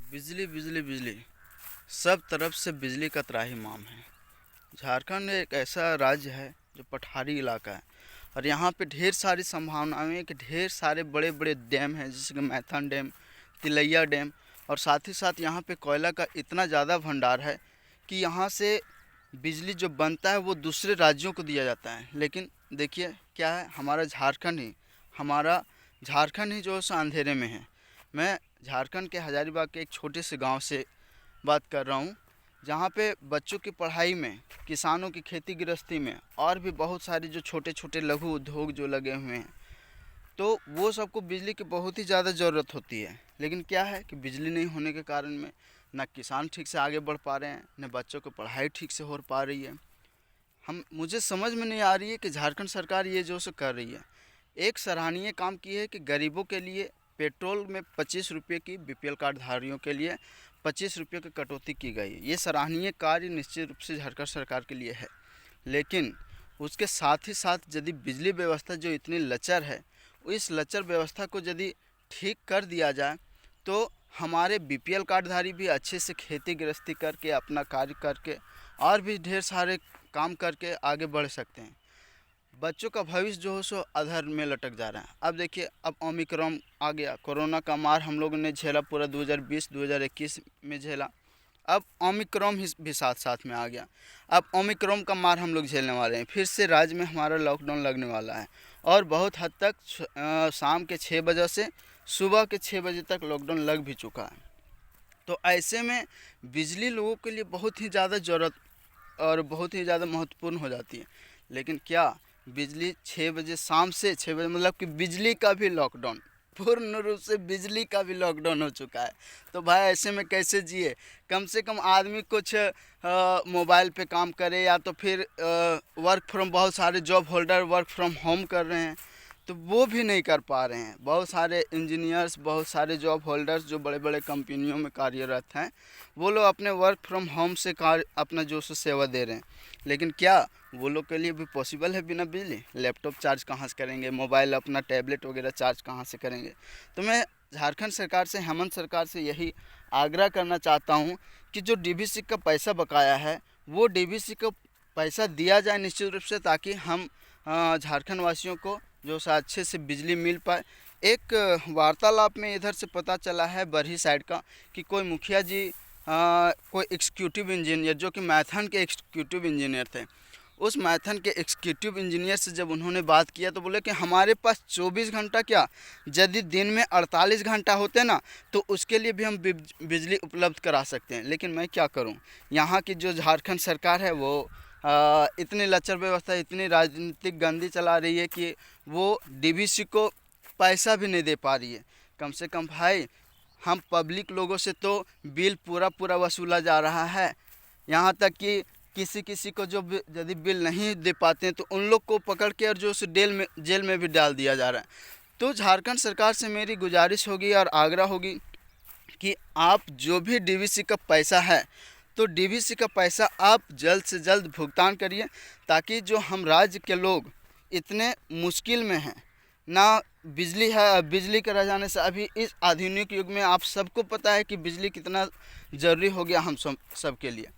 बिजली बिजली बिजली, सब तरफ से बिजली का त्राहिमाम है। झारखंड एक ऐसा राज्य है जो पठारी इलाका है और यहाँ पे ढेर सारी संभावनाएं हैं कि ढेर सारे बड़े बड़े डैम हैं, जैसे कि मैथन डैम, तिलैया डैम। और साथ ही साथ यहाँ पे कोयला का इतना ज़्यादा भंडार है कि यहाँ से बिजली जो बनता है वो दूसरे राज्यों को दिया जाता है। लेकिन देखिए क्या है, हमारा झारखंड ही जो है सो अंधेरे में है। मैं झारखंड के हजारीबाग के एक छोटे से गांव से बात कर रहा हूँ, जहाँ पे बच्चों की पढ़ाई में, किसानों की खेती गृहस्थी में और भी बहुत सारे जो छोटे छोटे लघु उद्योग जो लगे हुए हैं, तो वो सबको बिजली की बहुत ही ज़्यादा ज़रूरत होती है। लेकिन क्या है कि बिजली नहीं होने के कारण में न किसान ठीक से आगे बढ़ पा रहे हैं, न बच्चों की पढ़ाई ठीक से हो पा रही है। हम मुझे समझ में नहीं आ रही है कि झारखंड सरकार ये जो सो कर रही है। एक सराहनीय काम की है कि गरीबों के लिए पेट्रोल में 25 रुपये की, बीपीएल कार्ड धारियों के लिए 25 रुपये की कटौती की गई है। ये सराहनीय कार्य निश्चित रूप से झारखंड सरकार के लिए है। लेकिन उसके साथ ही साथ यदि बिजली व्यवस्था जो इतनी लचर है, इस लचर व्यवस्था को यदि ठीक कर दिया जाए तो हमारे बीपीएल कार्डधारी भी अच्छे से खेती गृहस्थी करके, अपना कार्य करके और भी ढेर सारे काम करके आगे बढ़ सकते हैं। बच्चों का भविष्य जो है सो अधर में लटक जा रहा है। अब देखिए, अब ओमिक्रॉन आ गया, कोरोना का मार हम लोगों ने झेला, पूरा 2020-2021 में झेला। अब ओमिक्रॉन भी साथ साथ में आ गया। अब ओमिक्रॉन का मार हम लोग झेलने वाले हैं। फिर से राज्य में हमारा लॉकडाउन लगने वाला है और बहुत हद तक शाम के 6 बजे से सुबह के 6 बजे तक लॉकडाउन लग भी चुका है। तो ऐसे में बिजली लोगों के लिए बहुत ही ज़्यादा ज़रूरत और बहुत ही ज़्यादा महत्वपूर्ण हो जाती है। लेकिन क्या बिजली 6 बजे, शाम से 6 बजे, मतलब कि बिजली का भी लॉकडाउन, पूर्ण रूप से बिजली का भी लॉकडाउन हो चुका है। तो भाई ऐसे में कैसे जिए? कम से कम आदमी कुछ मोबाइल पे काम करे, या तो फिर वर्क फ्रॉम, बहुत सारे job holder work from home कर रहे हैं, तो वो भी नहीं कर पा रहे हैं। बहुत सारे इंजीनियर्स, बहुत सारे जॉब होल्डर्स जो बड़े बड़े कंपनियों में कार्यरत हैं, वो लोग अपने वर्क फ्रॉम होम से कार्य अपना जो सो सेवा दे रहे हैं। लेकिन क्या वो लोग के लिए भी पॉसिबल है बिना बिजली? लैपटॉप चार्ज कहाँ से करेंगे? मोबाइल, अपना टैबलेट वगैरह चार्ज कहाँ से करेंगे? तो मैं झारखंड सरकार से, हेमंत सरकार से यही आग्रह करना चाहता हूँ कि जो डीवीसी का पैसा बकाया है, वो डीवीसी को पैसा दिया जाए निश्चित रूप से, ताकि हम झारखंड वासियों को जो अच्छे से बिजली मिल पाए। एक वार्तालाप में इधर से पता चला है बरही साइड का कि कोई मुखिया जी, कोई एग्जीक्यूटिव इंजीनियर जो कि मैथन के एग्जीक्यूटिव इंजीनियर थे, उस मैथन के एग्जीक्यूटिव इंजीनियर से जब उन्होंने बात किया तो बोले कि हमारे पास 24 घंटा क्या, यदि दिन में 48 घंटा होते ना, तो उसके लिए भी हम बिजली उपलब्ध करा सकते हैं। लेकिन मैं क्या करूं, यहाँ की जो झारखंड सरकार है वो इतनी लचर व्यवस्था, इतनी राजनीतिक गंदी चला रही है कि वो डीवीसी को पैसा भी नहीं दे पा रही है। कम से कम भाई, हम पब्लिक लोगों से तो बिल पूरा पूरा वसूला जा रहा है। यहाँ तक कि किसी किसी को जो यदि बिल नहीं दे पाते हैं तो उन लोग को पकड़ के और जो उस जेल में भी डाल दिया जा रहा है। तो झारखंड सरकार से मेरी गुजारिश होगी और आग्रह होगी कि आप जो भी डीवीसी का पैसा है, तो डीवीसी का पैसा आप जल्द से जल्द भुगतान करिए, ताकि जो हम राज्य के लोग इतने मुश्किल में हैं, ना बिजली है, बिजली के रह जाने से अभी इस आधुनिक युग में आप सबको पता है कि बिजली कितना ज़रूरी हो गया हम सब के लिए।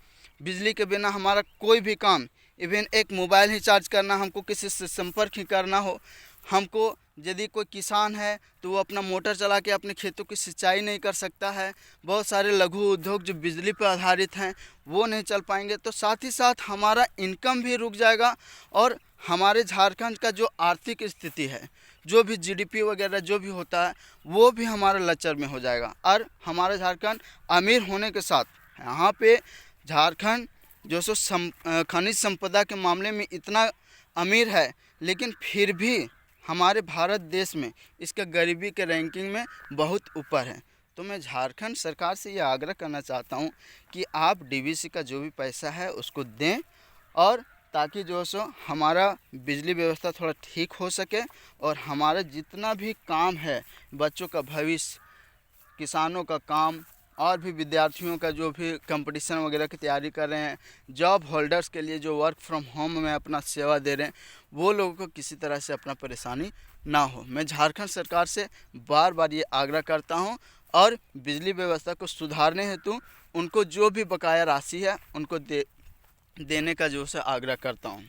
बिजली के बिना हमारा कोई भी काम, इवन एक मोबाइल ही चार्ज करना, हमको किसी से संपर्क ही करना हो, हमको यदि कोई किसान है तो वो अपना मोटर चला के अपने खेतों की सिंचाई नहीं कर सकता है। बहुत सारे लघु उद्योग जो बिजली पर आधारित हैं वो नहीं चल पाएंगे। तो साथ ही साथ हमारा इनकम भी रुक जाएगा और हमारे झारखंड का जो आर्थिक स्थिति है, जो भी जीडीपी वगैरह जो भी होता है, वो भी हमारा लचर में हो जाएगा। और हमारा झारखंड अमीर होने के साथ, यहाँ पे झारखंड जो सो खनिज संपदा के मामले में इतना अमीर है, लेकिन फिर भी हमारे भारत देश में इसका गरीबी के रैंकिंग में बहुत ऊपर है। तो मैं झारखंड सरकार से ये आग्रह करना चाहता हूँ कि आप डीवीसी का जो भी पैसा है उसको दें, और ताकि जो सो हमारा बिजली व्यवस्था थोड़ा ठीक हो सके और हमारा जितना भी काम है, बच्चों का भविष्य, किसानों का काम और भी विद्यार्थियों का जो भी कंपटीशन वगैरह की तैयारी कर रहे हैं, जॉब होल्डर्स के लिए जो वर्क फ्रॉम होम में अपना सेवा दे रहे हैं, वो लोगों को किसी तरह से अपना परेशानी ना हो। मैं झारखंड सरकार से बार बार ये आग्रह करता हूँ और बिजली व्यवस्था को सुधारने हेतु उनको जो भी बकाया राशि है उनको देने का जो है आग्रह करता हूँ।